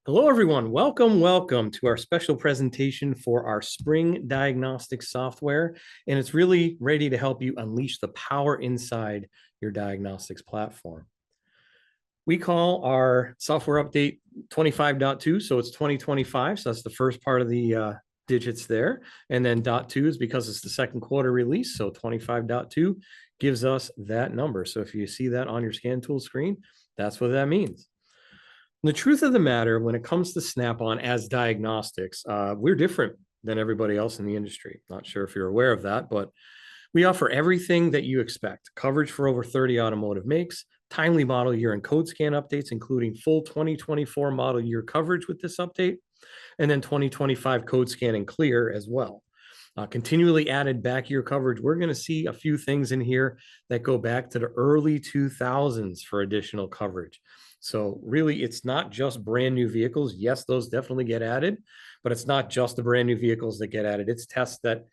Hello, everyone. Welcome to our special presentation for our spring diagnostics software. And it's really ready to help you unleash the power inside your diagnostics platform. We call our software update 25.2, so it's 2025. So that's the first part of the digits there. And then .2 is because it's the second quarter release. So 25.2 gives us that number. So if you see that on your scan tool screen, that's what that means. The truth of the matter, when it comes to Snap-on as diagnostics, we're different than everybody else in the industry. Not sure if you're aware of that, but we offer everything that you expect. Coverage for over 30 automotive makes, timely model year and code scan updates, including full 2024 model year coverage with this update, and then 2025 code scan and clear as well. Continually added back year coverage. We're going to see a few things in here that go back to the early 2000s for additional coverage. So really, it's not just brand new vehicles. Yes, those definitely get added, but it's not just the brand new vehicles that get added. It's tests that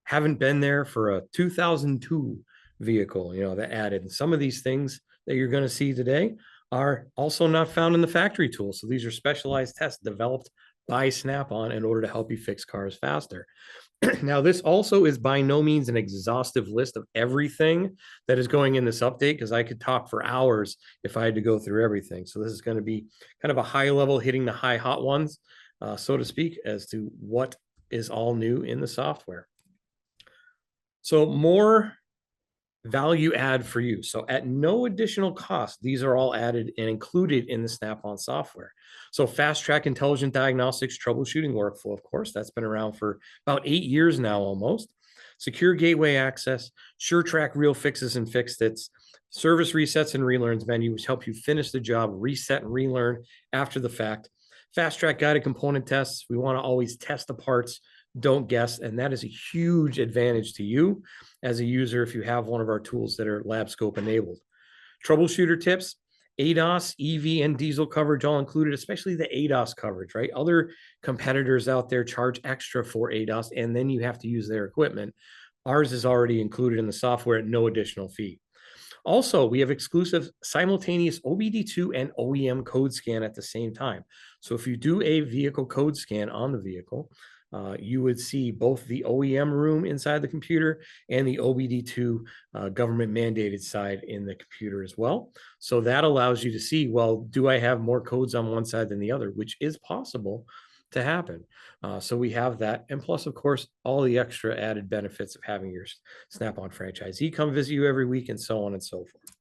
haven't been there for a 2002 vehicle, that added. And some of these things that you're going to see today are also not found in the factory tool. So these are specialized tests developed by Snap-on in order to help you fix cars faster. Now, this also is by no means an exhaustive list of everything that is going in this update, because I could talk for hours if I had to go through everything. So this is going to be kind of a high level, hitting the high hot ones, so to speak, as to what is all new in the software. So more value add for you. So at no additional cost, these are all added and included in the Snap-on software. So fast track intelligent diagnostics troubleshooting workflow, of course, that's been around for about 8 years now almost. Secure gateway access, sure track real fixes and fix-its, service resets and relearns menu, which help you finish the job, reset and relearn after the fact. Fast track guided component tests. We want to always test the parts, don't guess. And that is a huge advantage to you as a user if you have one of our tools that are lab scope enabled. Troubleshooter tips, ADAS, EV, and diesel coverage all included, especially the ADAS coverage, right? Other competitors out there charge extra for ADAS, and then you have to use their equipment. Ours is already included in the software at no additional fee. Also, we have exclusive simultaneous OBD2 and OEM code scan at the same time. So if you do a vehicle code scan on the vehicle, you would see both the OEM room inside the computer and the OBD2 government mandated side in the computer as well. So that allows you to see, well, do I have more codes on one side than the other, which is possible to happen. So we have that. And plus, of course, all the extra added benefits of having your Snap-on franchisee come visit you every week and so on and so forth.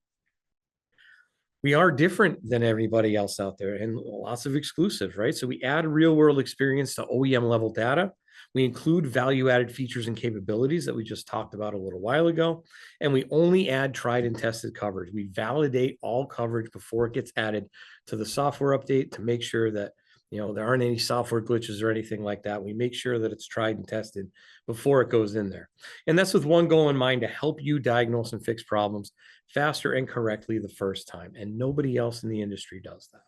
We are different than everybody else out there and lots of exclusives, right? So we add real world experience to OEM level data. We include value added features and capabilities that we just talked about a little while ago. And we only add tried and tested coverage. We validate all coverage before it gets added to the software update to make sure that there aren't any software glitches or anything like that. We make sure that it's tried and tested before it goes in there. And that's with one goal in mind, to help you diagnose and fix problems faster and correctly the first time. And nobody else in the industry does that.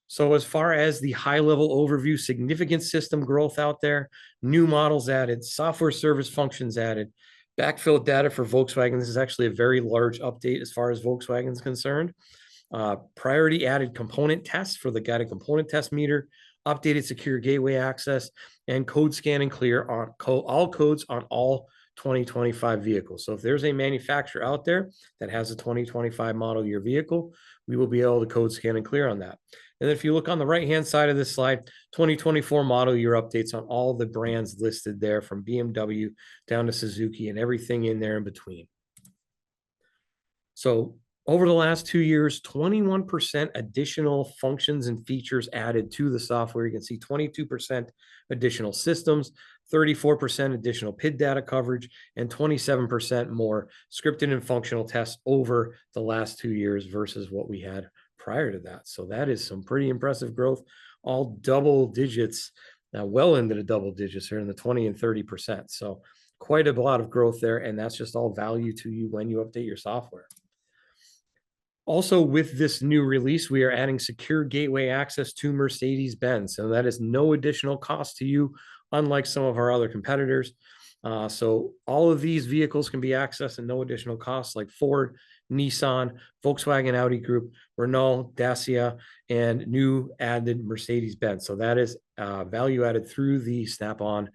So as far as the high level overview, significant system growth out there, new models added, software service functions added, backfill data for Volkswagen. This is actually a very large update as far as Volkswagen is concerned. Priority added component tests for the guided component test meter, updated secure gateway access, and code scan and clear on all codes on all 2025 vehicles. So if there's a manufacturer out there that has a 2025 model year vehicle, we will be able to code scan and clear on that. And if you look on the right-hand side of this slide, 2024 model year updates on all the brands listed there, from BMW down to Suzuki and everything in there in between. So over the last 2 years, 21% additional functions and features added to the software. You can see 22% additional systems, 34% additional PID data coverage, and 27% more scripted and functional tests over the last 2 years versus what we had prior to that. So that is some pretty impressive growth, all double digits, now well into the double digits here in the 20 and 30%. So quite a lot of growth there. And that's just all value to you when you update your software. Also, with this new release, we are adding secure gateway access to Mercedes-Benz. So that is no additional cost to you, unlike some of our other competitors. So all of these vehicles can be accessed at no additional cost, like Ford, Nissan, Volkswagen, Audi Group, Renault, Dacia, and new added Mercedes-Benz. So that is value added through the Snap-on.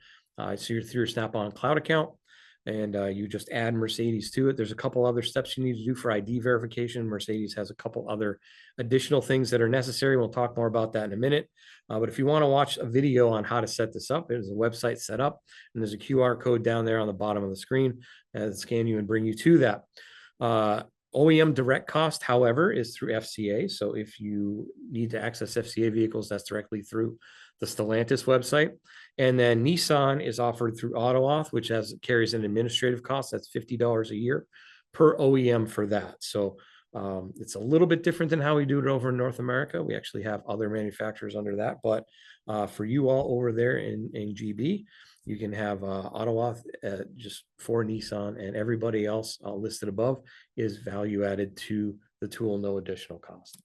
So you're through your Snap-on cloud account, and you just add Mercedes to it. There's a couple other steps you need to do for ID verification. Mercedes has a couple other additional things that are necessary. We'll talk more about that in a minute. But if you want to watch a video on how to set this up, there's a website set up, and there's a QR code down there on the bottom of the screen that scan you and bring you to that. OEM direct cost, however, is through FCA. So if you need to access FCA vehicles, that's directly through the Stellantis website. And then Nissan is offered through AutoAuth, which carries an administrative cost. That's $50 a year per OEM for that. So it's a little bit different than how we do it over in North America. We actually have other manufacturers under that. But for you all over there in GB, you can have AutoAuth just for Nissan, and everybody else listed above is value added to the tool, no additional cost.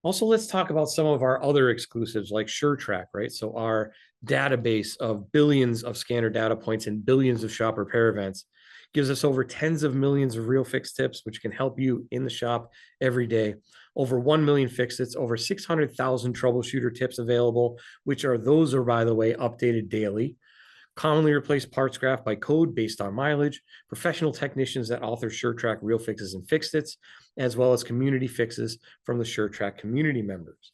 Also, let's talk about some of our other exclusives like SureTrack, right? So our database of billions of scanner data points and billions of shop repair events gives us over tens of millions of real fix tips, which can help you in the shop every day. Over 1 million fix-its, over 600,000 troubleshooter tips available, which are, by the way, updated daily. Commonly replaced parts graph by code based on mileage, professional technicians that author SureTrack real fixes and fix-its, as well as community fixes from the SureTrack community members.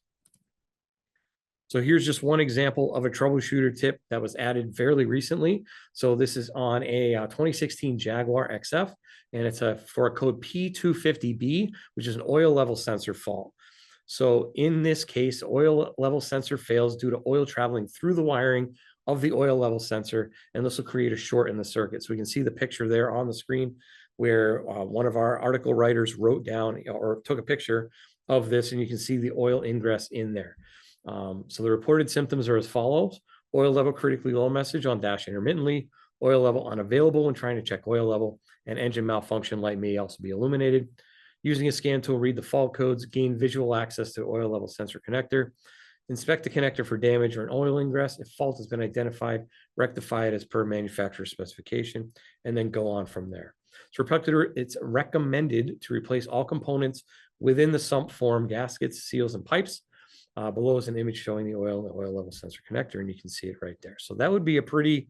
So here's just one example of a troubleshooter tip that was added fairly recently. So this is on a 2016 Jaguar XF, and it's for a code P250B, which is an oil level sensor fault. So in this case, oil level sensor fails due to oil traveling through the wiring of the oil level sensor, and this will create a short in the circuit. So we can see the picture there on the screen where one of our article writers wrote down or took a picture of this, and you can see the oil ingress in there. So the reported symptoms are as follows: oil level critically low message on dash intermittently, oil level unavailable when trying to check oil level, and engine malfunction light may also be illuminated. Using a scan tool, read the fault codes, gain visual access to oil level sensor connector, inspect the connector for damage or an oil ingress. If fault has been identified, rectify it as per manufacturer specification, and then go on from there. It's recommended to replace all components within the sump form, gaskets, seals, and pipes. Below is an image showing the oil level sensor connector, and you can see it right there. So that would be a pretty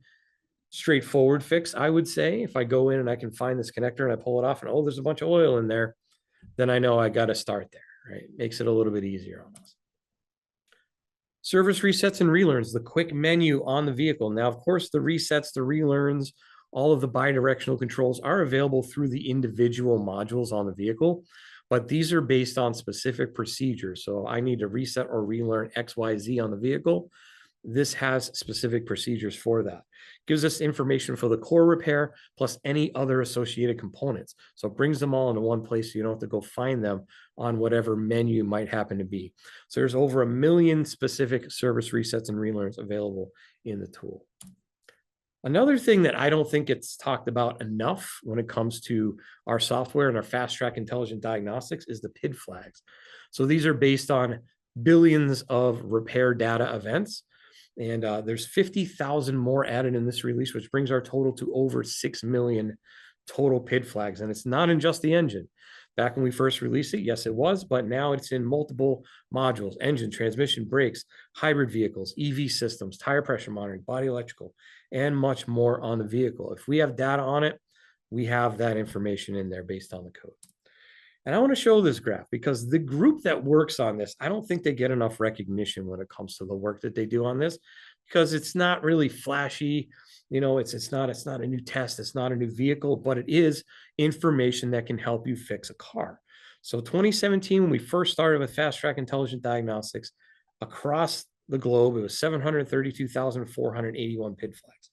straightforward fix, I would say. If I go in and I can find this connector and I pull it off and, oh, there's a bunch of oil in there, then I know I got to start there, right? Makes it a little bit easier on us. Service resets and relearns, the quick menu on the vehicle. Now, of course, the resets, the relearns, all of the bidirectional controls are available through the individual modules on the vehicle, but these are based on specific procedures. So I need to reset or relearn XYZ on the vehicle. This has specific procedures for that. Gives us information for the core repair plus any other associated components. So it brings them all into one place so you don't have to go find them on whatever menu might happen to be. So there's over 1 million specific service resets and relearns available in the tool. Another thing that I don't think gets talked about enough when it comes to our software and our fast track intelligent diagnostics is the PID flags. So these are based on billions of repair data events. And there's 50,000 more added in this release, which brings our total to over 6 million total PID flags. And it's not in just the engine. Back when we first released it, yes, it was, but now it's in multiple modules: engine, transmission, brakes, hybrid vehicles, EV systems, tire pressure monitoring, body electrical, and much more on the vehicle. If we have data on it, we have that information in there based on the code. And I want to show this graph because the group that works on this, I don't think they get enough recognition when it comes to the work that they do on this, because it's not really flashy. You know, it's not a new test, it's not a new vehicle, but it is information that can help you fix a car. So 2017, when we first started with Fast Track Intelligent Diagnostics, across the globe, it was 732,481 PID flags.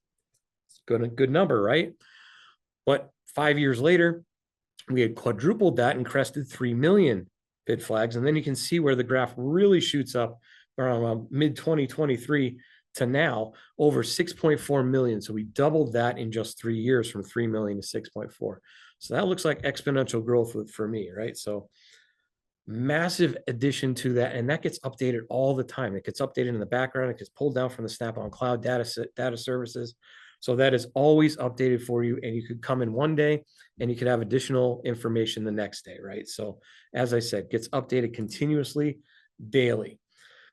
It's a good number, right? But 5 years later, we had quadrupled that and crested 3 million PID flags. And then you can see where the graph really shoots up around mid-2023 to now over 6.4 million. So we doubled that in just 3 years, from 3 million to 6.4. So that looks like exponential growth for me, right? So massive addition to that. And that gets updated all the time. It gets updated in the background. It gets pulled down from the Snap-on Cloud data services. So that is always updated for you, and you could come in one day and you could have additional information the next day, right? So as I said, gets updated continuously daily.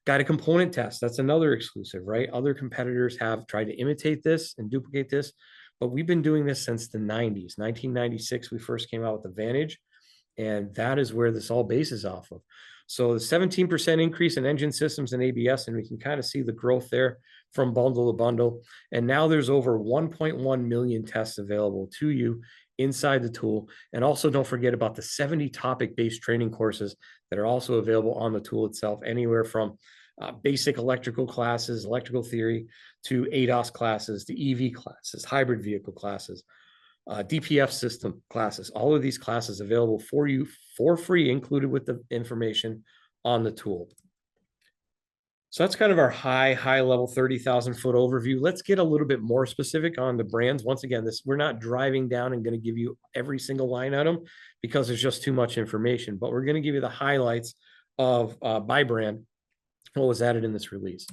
Guided component test, that's another exclusive, right? Other competitors have tried to imitate this and duplicate this, but we've been doing this since the 90s. 1996, we first came out with the Vantage, and that is where this all bases off of. So the 17% increase in engine systems and ABS, and we can kind of see the growth there from bundle to bundle. And now there's over 1.1 million tests available to you inside the tool. And also don't forget about the 70 topic-based training courses that are also available on the tool itself, anywhere from basic electrical classes, electrical theory, to ADAS classes, to EV classes, hybrid vehicle classes, DPF system classes. All of these classes available for you for free, included with the information on the tool. So that's kind of our high level 30,000 foot overview. Let's get a little bit more specific on the brands. Once again, we're not driving down and going to give you every single line item because there's just too much information, but we're going to give you the highlights of by brand, what was added in this release.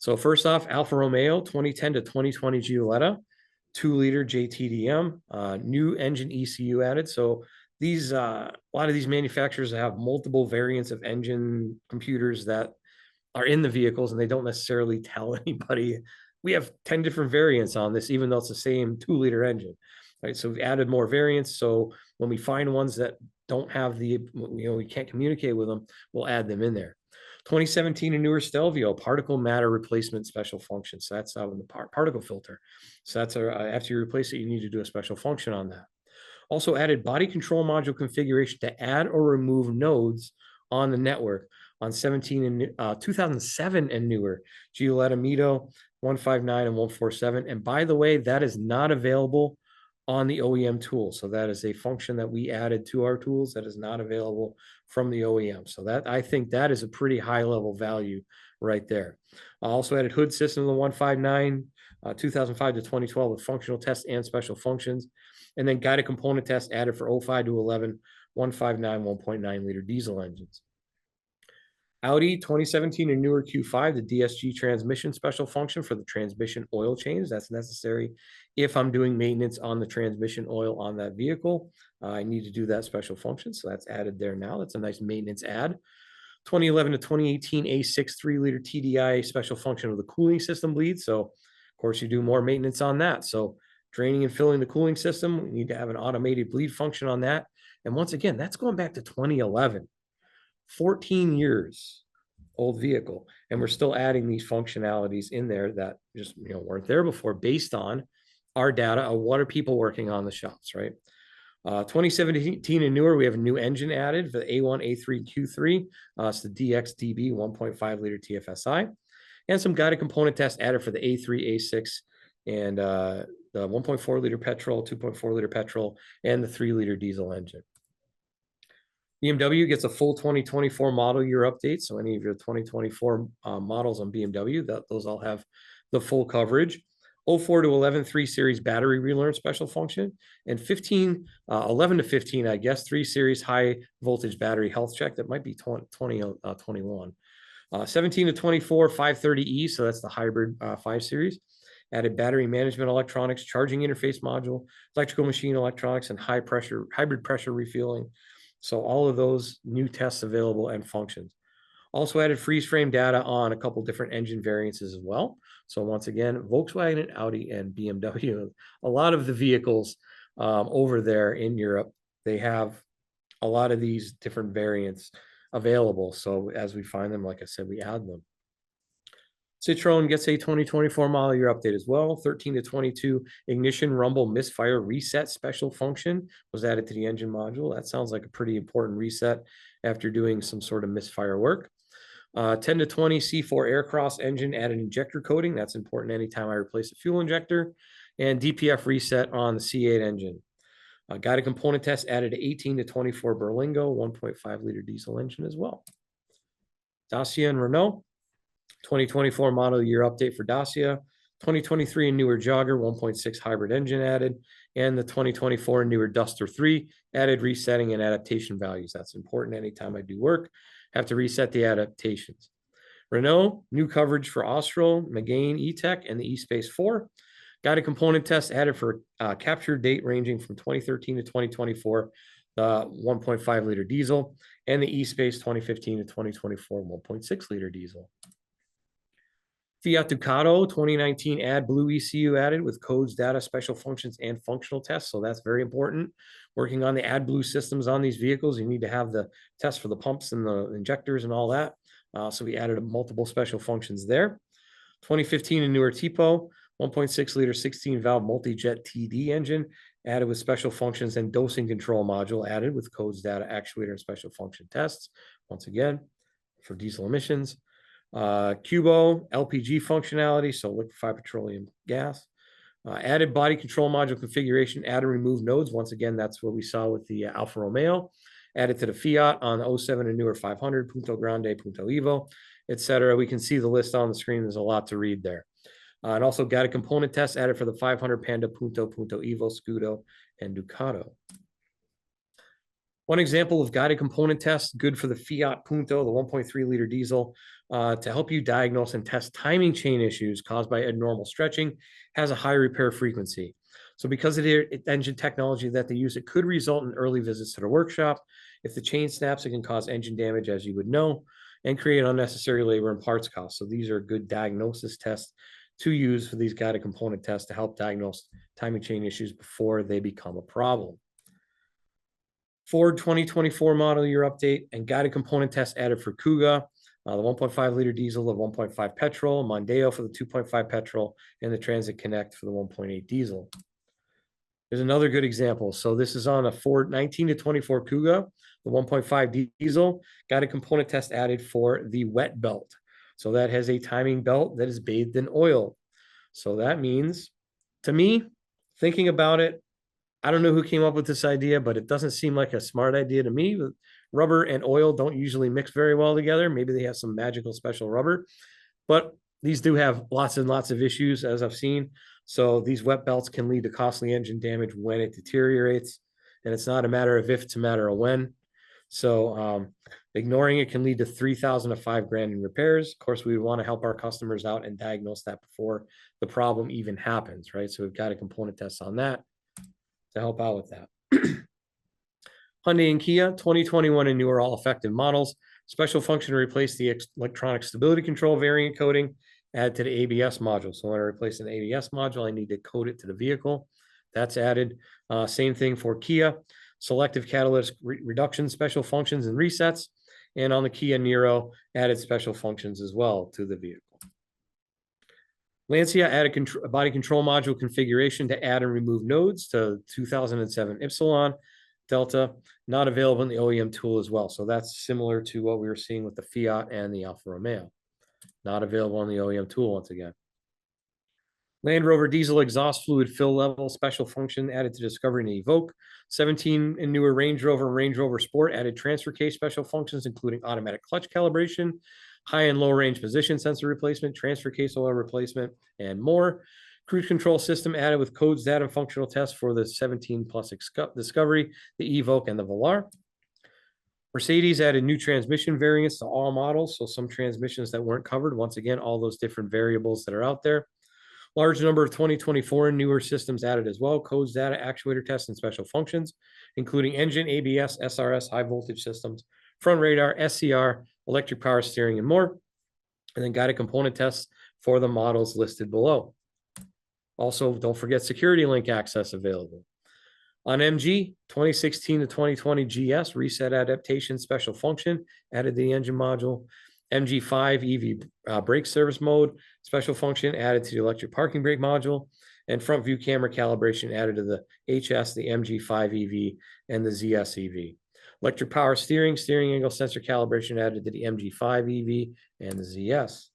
So first off, Alfa Romeo 2010 to 2020 Giulietta, 2-liter JTDM, new engine ECU added. So these a lot of these manufacturers have multiple variants of engine computers that are in the vehicles, and they don't necessarily tell anybody. We have 10 different variants on this, even though it's the same 2-liter engine, right? So we've added more variants. So when we find ones that don't have the, we can't communicate with them, we'll add them in there. 2017 and newer Stelvio particle matter replacement special function. So that's in the particle filter. So that's after you replace it, you need to do a special function on that. Also added body control module configuration to add or remove nodes on the network on 2007 and newer Giulietta Mito 159 and 147. And by the way, that is not available on the OEM tool. So that is a function that we added to our tools that is not available from the OEM. So that, I think that is a pretty high level value right there. I also added hood system in the 159, 2005 to 2012 with functional tests and special functions. And then guided component tests added for 05 to 11, 159, 1.9 liter diesel engines. Audi 2017 and newer Q5, the DSG transmission special function for the transmission oil change. That's necessary if I'm doing maintenance on the transmission oil on that vehicle. I need to do that special function, so that's added there now. That's a nice maintenance add. 2011 to 2018 A6 3-liter TDI special function of the cooling system bleed. So, of course, you do more maintenance on that. So draining and filling the cooling system, we need to have an automated bleed function on that. And once again, that's going back to 2011. 14 years old vehicle, and we're still adding these functionalities in there that just weren't there before, based on our data of what are people working on the shops, right? 2017 and newer, we have a new engine added for the A1 A3 Q3. It's the DXDB 1.5 liter TFSI, and some guided component tests added for the A3 A6 and the 1.4 liter petrol, 2.4 liter petrol, and the 3-liter diesel engine. BMW gets a full 2024 model year update. So any of your 2024 models on BMW, those all have the full coverage. 04 to 11 3 series battery relearn special function, and 11 to 15, I guess, 3 series high voltage battery health check. That might be 2021. 17 to 24 530E, so that's the hybrid 5 series. Added battery management electronics, charging interface module, electrical machine electronics, and hybrid pressure refueling. So all of those new tests available and functions. Also added freeze frame data on a couple different engine variants as well. So once again, Volkswagen, Audi, and BMW, a lot of the vehicles over there in Europe, they have a lot of these different variants available. So as we find them, like I said, we add them. Citroen gets a 2024 model year update as well. 13 to 22 ignition rumble misfire reset special function was added to the engine module. That sounds like a pretty important reset after doing some sort of misfire work. 10 to 20 C4 Aircross engine added injector coating. That's important anytime I replace a fuel injector. And DPF reset on the C8 engine. Guided component test added to 18 to 24 Berlingo 1.5 liter diesel engine as well. Dacia and Renault. 2024 model year update for Dacia, 2023 and newer Jogger 1.6 hybrid engine added, and the 2024 newer Duster 3 added resetting and adaptation values. That's important anytime I do work, have to reset the adaptations. Renault, new coverage for Austral, Megane E-Tech, and the E-Space 4. Guided component test added for capture date ranging from 2013 to 2024, the 1.5 liter diesel, and the eSpace 2015 to 2024 1.6 liter diesel. Fiat Ducato 2019 AdBlue ECU added with codes, data, special functions, and functional tests. So that's very important. Working on the AdBlue systems on these vehicles, you need to have the test for the pumps and the injectors and all that. So we added multiple special functions there. 2015 and newer TPO, 1.6 liter 16 valve multi-jet TD engine added with special functions, and dosing control module added with codes, data, actuator, and special function tests. Once again, for diesel emissions. Cubo LPG functionality, so liquefied petroleum gas. Added body control module configuration, add and remove nodes. Once again, that's what we saw with the Alfa Romeo. Added to the Fiat on the 07 and newer 500, Punto Grande, Punto Evo, etc. We can see the list on the screen. There's a lot to read there. And also guided component tests added for the 500, Panda, Punto, Punto Evo, Scudo, and Ducato. One example of guided component tests, good for the Fiat Punto, the 1.3 liter diesel, to help you diagnose and test timing chain issues caused by abnormal stretching, has a high repair frequency. So because of the engine technology that they use, it could result in early visits to the workshop. If the chain snaps, it can cause engine damage, as you would know, and create unnecessary labor and parts costs. So these are good diagnosis tests to use for these guided component tests to help diagnose timing chain issues before they become a problem. Ford 2024 model year update and guided component test added for Kuga, the 1.5 liter diesel, the 1.5 petrol, Mondeo for the 2.5 petrol, and the Transit Connect for the 1.8 diesel. There's another good example. So this is on a Ford 19 to 24 Kuga, the 1.5 diesel, guided component test added for the wet belt. So that has a timing belt that is bathed in oil. So that means, to me, thinking about it, I don't know who came up with this idea, but it doesn't seem like a smart idea to me. Rubber and oil don't usually mix very well together. Maybe they have some magical special rubber, but these do have lots and lots of issues, as I've seen. So these wet belts can lead to costly engine damage when it deteriorates. And it's not a matter of if, it's a matter of when. So ignoring it can lead to $3,000 to $5,000 in repairs. Of course, we want to help our customers out and diagnose that before the problem even happens, right? So we've got a component test on that to help out with that. Hyundai and Kia 2021 and newer all effective models. Special function to replace the electronic stability control variant coding, add to the ABS module. So when I replace an ABS module, I need to code it to the vehicle. That's added. Same thing for Kia. Selective catalytic reduction, special functions and resets. And on the Kia Niro, added special functions as well to the vehicle. Lancia added a body control module configuration to add and remove nodes to 2007 Ypsilon Delta, not available in the OEM tool as well. So that's similar to what we were seeing with the Fiat and the Alfa Romeo. Not available on the OEM tool once again. Land Rover diesel exhaust fluid fill level special function added to Discovery and Evoque. 17 and newer Range Rover and Range Rover Sport added transfer case special functions, including automatic clutch calibration, high and low range position sensor replacement, transfer case oil replacement, and more. Cruise control system added with codes, data, and functional tests for the 17 plus Discovery, the Evoque, and the Velar. Mercedes added new transmission variants to all models, so some transmissions that weren't covered. Once again, all those different variables that are out there. Large number of 2024 and newer systems added as well, codes, data, actuator tests, and special functions, including engine, ABS, SRS, high voltage systems, front radar, SCR, electric power steering, and more. And then guided component tests for the models listed below. Also, don't forget security link access available. On MG, 2016 to 2020 GS, reset adaptation special function, added the engine module. MG5 EV brake service mode, special function added to the electric parking brake module, and front view camera calibration added to the HS, the MG5 EV, and the ZS EV. Electric power steering, steering angle sensor calibration added to the MG5 EV and the ZS.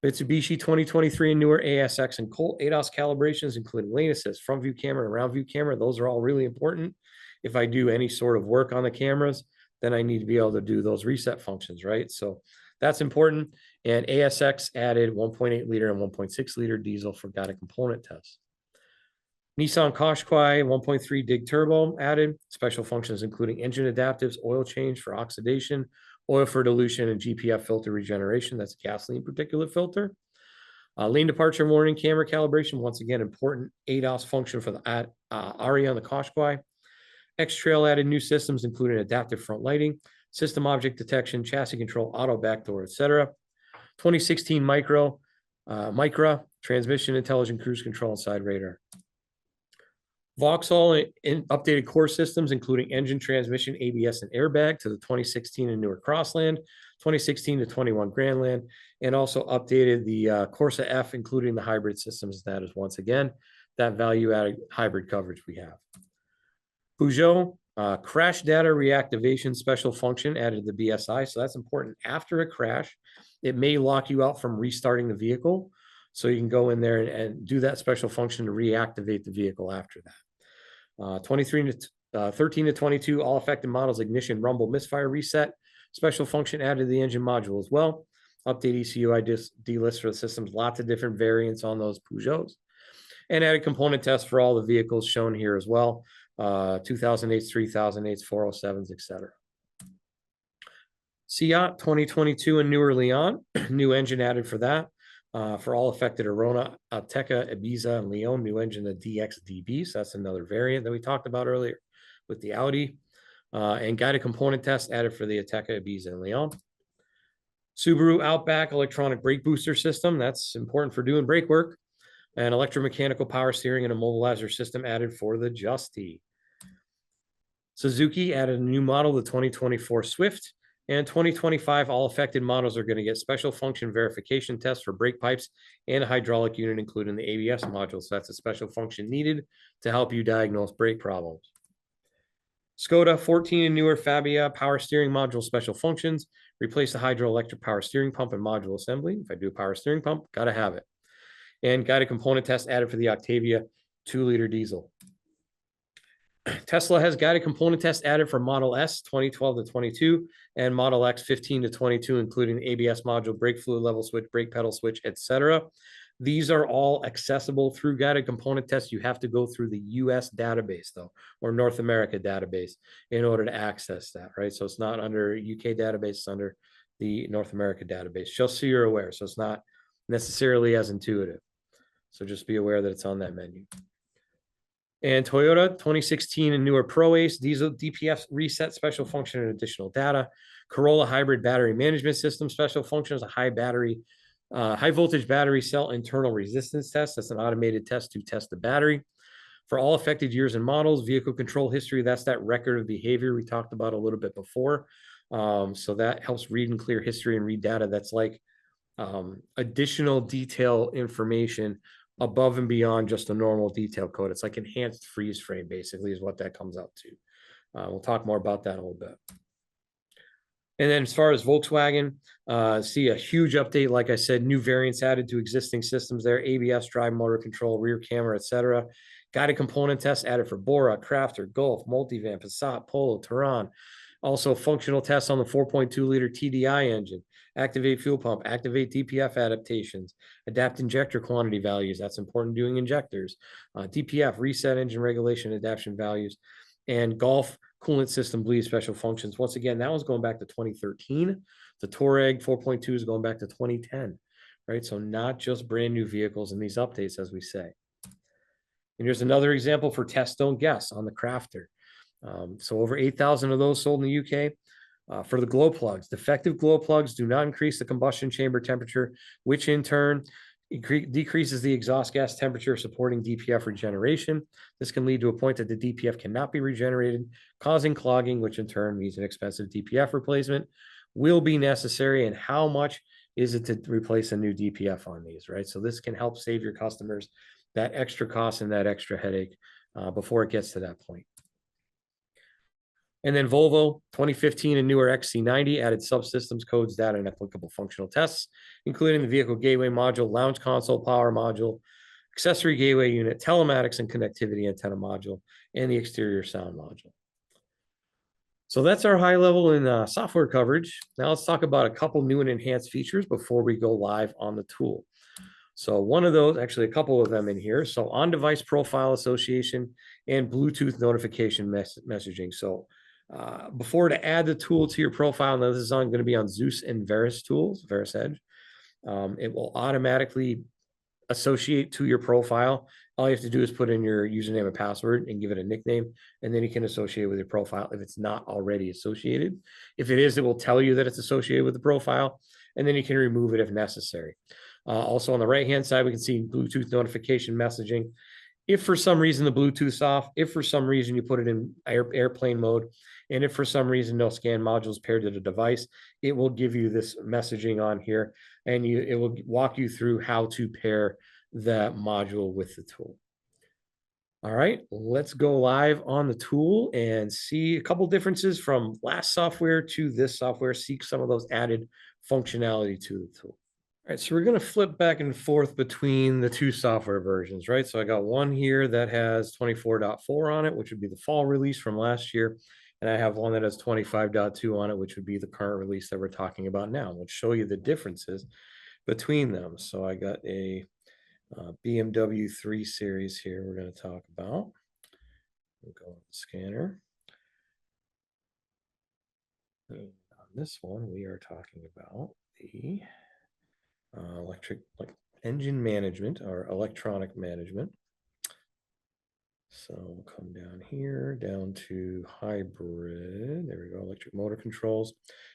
Mitsubishi 2023 and newer ASX and Colt ADAS calibrations, including lane assist, front view camera, and round view camera. Those are all really important. If I do any sort of work on the cameras, then I need to be able to do those reset functions, right? So that's important. And ASX added 1.8 liter and 1.6 liter diesel for guided component tests. Nissan Qashqai 1.3 dig turbo added special functions, including engine adaptives, oil change for oxidation, oil for dilution, and GPF filter regeneration. That's gasoline particulate filter. Lane departure warning, camera calibration, once again, important ADAS function for the ARIA on the Qashqai. X-Trail added new systems, including adaptive front lighting, system object detection, chassis control, auto backdoor, etc. 2016 Micra, transmission, intelligent cruise control, and side radar. Vauxhall updated core systems, including engine, transmission, ABS, and airbag to the 2016 and newer Crossland, 2016 to 21 Grandland, and also updated the Corsa F, including the hybrid systems. That is, once again, that value-added hybrid coverage we have. Peugeot, crash data reactivation special function added to the BSI. So that's important. After a crash, it may lock you out from restarting the vehicle. So you can go in there and do that special function to reactivate the vehicle after that. 13 to 22, all affected models, ignition, rumble, misfire, reset. Special function added to the engine module as well. Update ECU ID list for the systems, lots of different variants on those Peugeots. And added component tests for all the vehicles shown here as well. 2008s, 3008s, 407s, etc. Seat 2022 and newer Leon, new engine added for that. For all affected Arona, Ateca, Ibiza, and Leon, new engine, the DXDB. So that's another variant that we talked about earlier with the Audi. And guided component test added for the Ateca, Ibiza, and Leon. Subaru Outback electronic brake booster system. That's important for doing brake work. And electromechanical power steering and a mobilizer system added for the Justy. Suzuki added a new model, the 2024 Swift. And 2025, all affected models are going to get special function verification tests for brake pipes and a hydraulic unit, including the ABS module. So that's a special function needed to help you diagnose brake problems. Skoda 14 and newer Fabia power steering module special functions. Replace the hydroelectric power steering pump and module assembly. If I do a power steering pump, got to have it. And guided component test added for the Octavia 2-liter diesel. Tesla has guided component test added for Model S 2012 to 22 and Model X 15 to 22, including the ABS module, brake fluid level switch, brake pedal switch, etc. These are all accessible through guided component tests. You have to go through the US database, though, or North America database in order to access that, right? So it's not under UK database, it's under the North America database, just so you're aware. So it's not necessarily as intuitive. So just be aware that it's on that menu. And Toyota 2016 and newer Pro Ace diesel DPF reset special function and additional data. Corolla hybrid battery management system special function is a high voltage battery cell internal resistance test. That's an automated test to test the battery. For all affected years and models, vehicle control history, that's that record of behavior we talked about a little bit before. So that helps read and clear history and read data. That's like additional detail information above and beyond just a normal detail code. It's like enhanced freeze frame, basically, is what that comes out to. We'll talk more about that in a little bit. And then as far as Volkswagen, see a huge update. Like I said, new variants added to existing systems there, ABS, drive motor control, rear camera, etc. Guided component tests added for Bora, Crafter, Golf, Multivan, Passat, Polo, Touran. Also functional tests on the 4.2-liter TDI engine, activate fuel pump, activate DPF adaptations, adapt injector quantity values. That's important doing injectors. DPF, reset engine regulation adaptation values, and Golf coolant system bleed special functions. Once again, that one's going back to 2013. The Touareg 4.2 is going back to 2010, right? So not just brand new vehicles in these updates, as we say. And here's another example for test, don't guess on the Crafter. So over 8,000 of those sold in the UK. For the glow plugs, defective glow plugs do not increase the combustion chamber temperature, which in turn decreases the exhaust gas temperature, supporting DPF regeneration. This can lead to a point that the DPF cannot be regenerated, causing clogging, which in turn means an expensive DPF replacement will be necessary. And how much is it to replace a new DPF on these, right? So this can help save your customers that extra cost and that extra headache before it gets to that point. And then Volvo 2015 and newer XC90 added subsystems, codes, data, and applicable functional tests, including the vehicle gateway module, lounge console power module, accessory gateway unit, telematics and connectivity antenna module, and the exterior sound module. So that's our high level and software coverage. Now let's talk about a couple new and enhanced features before we go live on the tool. So one of those, actually a couple of them in here. So on-device profile association and Bluetooth notification messaging. So before to add the tool to your profile, now this is going to be on Zeus and Veris tools, Veris Edge. It will automatically associate to your profile, all you have to do is put in your username and password and give it a nickname, and then you can associate with your profile if it's not already associated. If it is, it will tell you that it's associated with the profile, and then you can remove it if necessary. Also on the right-hand side, we can see Bluetooth notification messaging. If for some reason the Bluetooth's off, if for some reason you put it in airplane mode, and if for some reason no scan module is paired to the device, it will give you this messaging on here, and it will walk you through how to pair that module with the tool. All right, let's go live on the tool and see a couple differences from last software to this software, see some of those added functionality to the tool. All right, so we're going to flip back and forth between the two software versions, right? So I got one here that has 24.4 on it, which would be the fall release from last year. And I have one that has 25.2 on it, which would be the current release that we're talking about now. We'll show you the differences between them. So I got a BMW 3 Series here we're going to talk about. We'll go on the scanner. And on this one, we are talking about the engine management or electronic management. So we'll come down here, down to hybrid. There we go, electric motor controls.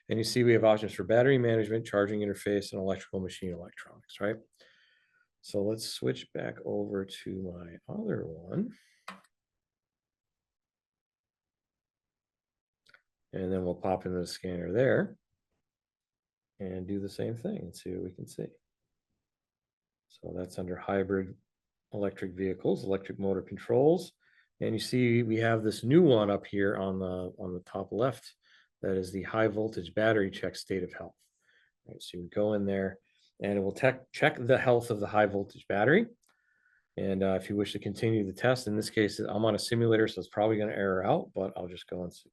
And you see we have options for battery management, charging interface, and electrical machine electronics, right? So let's switch back over to my other one. And then we'll pop into the scanner there and do the same thing and see what we can see. So that's under hybrid electric vehicles, electric motor controls. And you see we have this new one up here on the top left. That is the high voltage battery check state of health. All right, so you go in there and it will check the health of the high voltage battery. And if you wish to continue the test, in this case, I'm on a simulator, so it's probably going to error out, but I'll just go and see.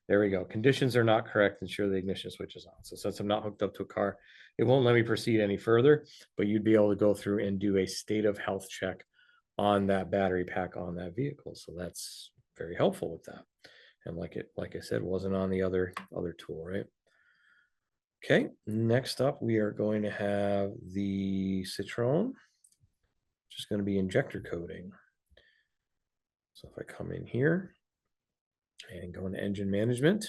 There we go. Conditions are not correct. Ensure the ignition switch is on. So since I'm not hooked up to a car, it won't let me proceed any further, but you'd be able to go through and do a state of health check on that battery pack on that vehicle. So that's very helpful with that. And like I said, wasn't on the other tool, right? Okay, next up, we are going to have the Citroen, which is going to be injector coding. So if I come in here and go into engine management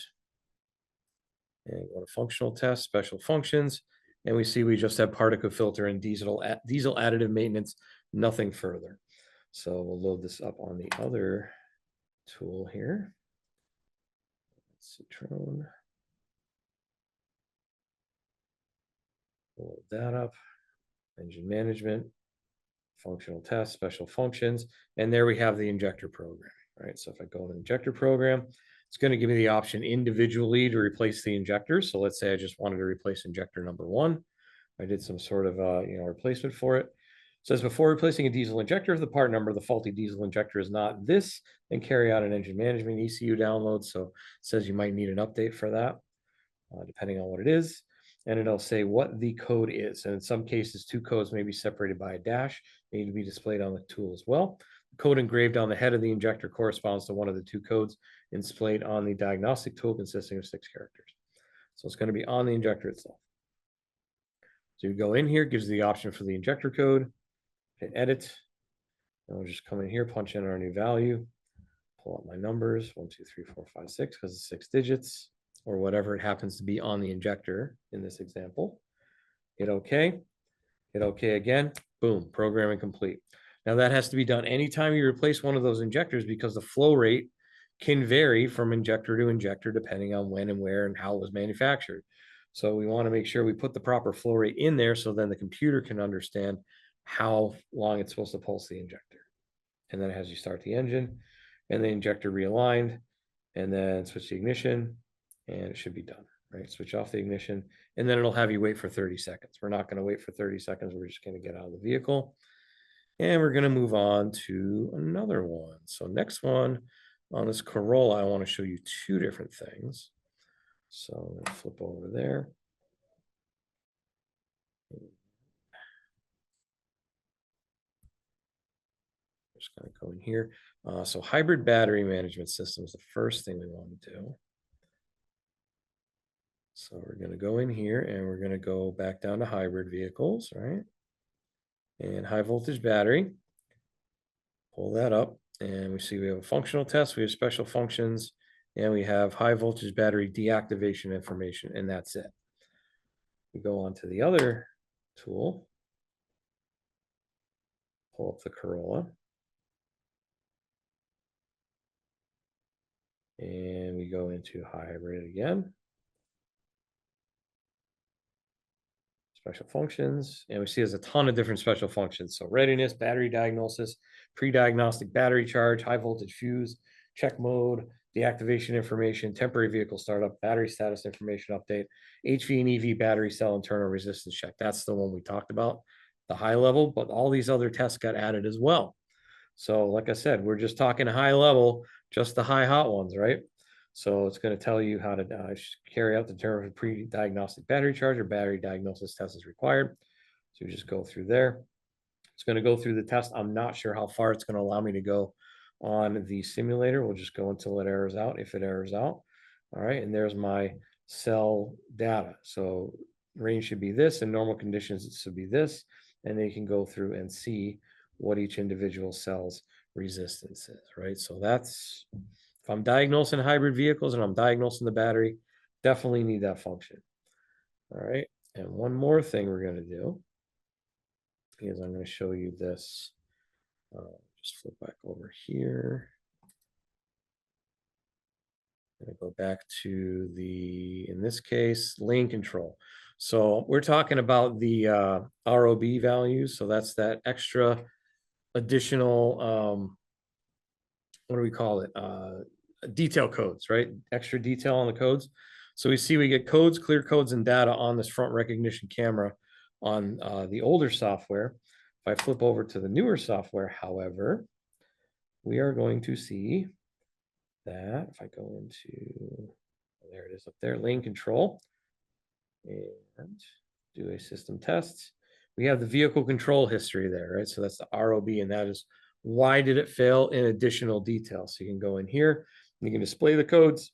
and go to functional tests, special functions, and we see we just have particle filter and diesel additive maintenance, nothing further. So we'll load this up on the other tool here. Citroen. Load that up. Engine management, functional tests, special functions, and there we have the injector program, right? So if I go to injector program, it's going to give me the option individually to replace the injectors. So let's say I just wanted to replace injector number 1. I did some sort of replacement for it. It says before replacing a diesel injector, if the part number of the faulty diesel injector is not this, then carry out an engine management ECU download. So it says you might need an update for that, depending on what it is. And it'll say what the code is. And in some cases, 2 codes may be separated by a dash. They need to be displayed on the tool as well. The code engraved on the head of the injector corresponds to one of the 2 codes displayed on the diagnostic tool consisting of 6 characters. So it's going to be on the injector itself. So you go in here, gives you the option for the injector code, hit edit. And we'll just come in here, punch in our new value, pull up my numbers, 1, 2, 3, 4, 5, 6, because it's 6 digits, or whatever it happens to be on the injector in this example. Hit OK. Hit OK again. Boom, programming complete. Now that has to be done anytime you replace one of those injectors because the flow rate can vary from injector to injector depending on when and where and how it was manufactured. So we want to make sure we put the proper flow rate in there so then the computer can understand how long it's supposed to pulse the injector. And then as you start the engine and the injector realigned, and then switch the ignition, and it should be done, right? Switch off the ignition, and then it'll have you wait for 30 seconds. We're not going to wait for 30 seconds. We're just going to get out of the vehicle, and we're going to move on to another one. So next one on this Corolla, I want to show you 2 different things. So I'm going to flip over there. Just going to go in here. So hybrid battery management system is the first thing we want to do. So we're going to go in here and we're going to go back down to hybrid vehicles, right? and high voltage battery. Pull that up, and we see we have a functional test, we have special functions, and we have high voltage battery deactivation information, and that's it. We go on to the other tool, pull up the Corolla, and we go into hybrid again. Special functions, and we see there's a ton of different special functions. So readiness, battery diagnosis, pre-diagnostic battery charge, high voltage fuse, check mode, deactivation information, temporary vehicle startup, battery status information update, HV and EV battery cell internal resistance check. That's the one we talked about, the high level, but all these other tests got added as well. So like I said, we're just talking high level, just the high hot ones, right? So it's going to tell you how to carry out the term of pre-diagnostic battery charge or battery diagnosis test is required. So you just go through there. It's going to go through the test. I'm not sure how far it's going to allow me to go on the simulator. We'll just go until it errors out, if it errors out. All right, and there's my cell data. So range should be this, in normal conditions it should be this, and then you can go through and see what each individual cell's resistance is, right? So that's, if I'm diagnosing hybrid vehicles and I'm diagnosing the battery, definitely need that function. All right, and one more thing we're going to do is I'm going to show you this. Just flip back over here. I'm going to go back to the, in this case, lane control. So we're talking about the ROB values. So that's that extra additional, what do we call it? Detail codes, right? Extra detail on the codes. So we see we get codes, clear codes, and data on this front recognition camera on the older software. If I flip over to the newer software, however, we are going to see that if I go into, there it is up there, lane control, and do a system test, we have the vehicle control history there, right? So that's the ROB, and that is why did it fail in additional detail. So you can go in here, you can display the codes,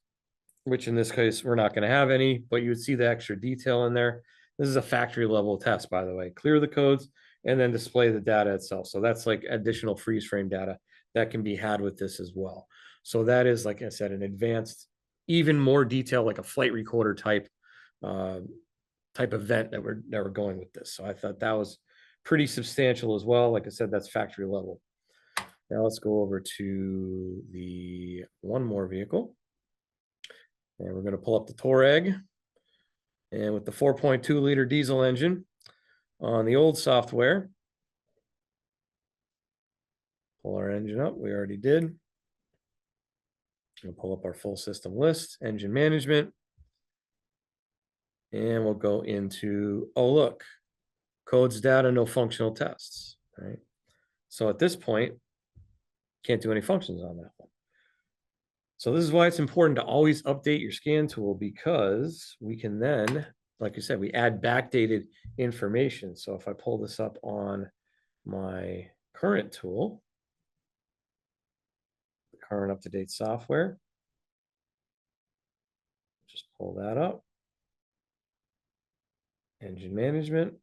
which in this case, we're not going to have any, but you would see the extra detail in there. This is a factory level test, by the way. Clear the codes and then display the data itself. So that's like additional freeze frame data that can be had with this as well. So that is, like I said, an advanced, even more detail, like a flight recorder type event that we're going with this. So I thought that was pretty substantial as well. Like I said, that's factory level. Now let's go over to the one more vehicle. And we're going to pull up the Touareg. And with the 4.2 liter diesel engine on the old software, pull our engine up. We already did. We'll pull up our full system list, engine management. And we'll go into, oh, look, codes, data, no functional tests, right? So at this point, can't do any functions on that one. So this is why it's important to always update your scan tool, because we can then, like I said, we add backdated information. So if I pull this up on my current tool, the current up-to-date software, just pull that up. Engine management,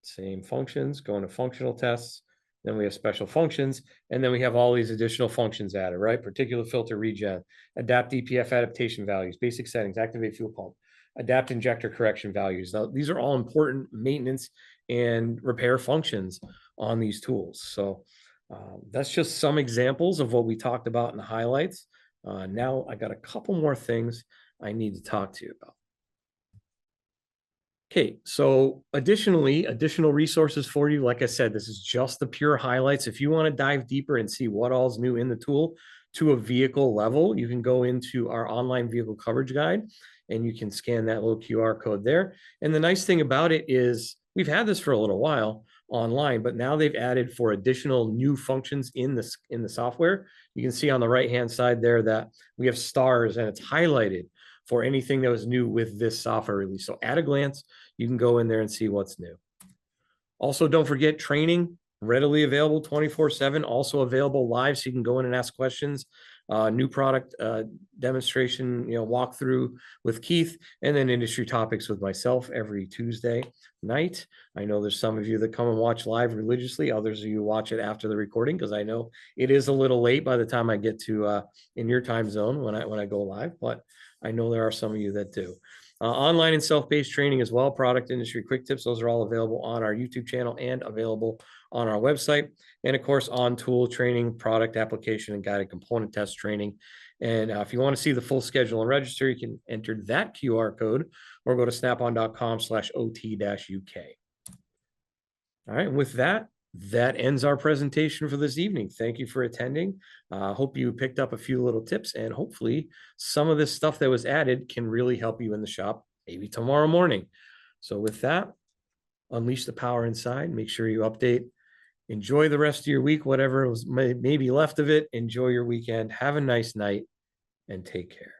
same functions, go into functional tests. Then we have special functions, and then we have all these additional functions added, right? Particulate filter regen, adapt DPF adaptation values, basic settings, activate fuel pump, adapt injector correction values. Now, these are all important maintenance and repair functions on these tools. So that's just some examples of what we talked about in the highlights. Now I got a couple more things I need to talk to you about. Okay, so additionally, additional resources for you. Like I said, this is just the pure highlights. If you want to dive deeper and see what all's new in the tool to a vehicle level, you can go into our online vehicle coverage guide and you can scan that little QR code there. And the nice thing about it is we've had this for a little while online, but now they've added for additional new functions in the software. You can see on the right-hand side there that we have stars and it's highlighted for anything that was new with this software release. So at a glance, you can go in there and see what's new. Also, don't forget training, readily available 24/7, also available live, so you can go in and ask questions. New product demonstration, walkthrough with Keith, and then industry topics with myself every Tuesday night. I know there's some of you that come and watch live religiously. Others of you watch it after the recording, because I know it is a little late by the time I get to in your time zone when I go live, but I know there are some of you that do. Online and self-paced training as well, product industry quick tips. Those are all available on our YouTube channel and available on our website. And of course, on tool training, product application, and guided component test training. And if you want to see the full schedule and register, you can enter that QR code or go to snapon.com/OT-UK. All right, and with that, that ends our presentation for this evening. Thank you for attending. Hope you picked up a few little tips, and hopefully some of this stuff that was added can really help you in the shop, maybe tomorrow morning. So with that, unleash the power inside. Make sure you update. Enjoy the rest of your week, whatever was maybe left of it. Enjoy your weekend. Have a nice night and take care.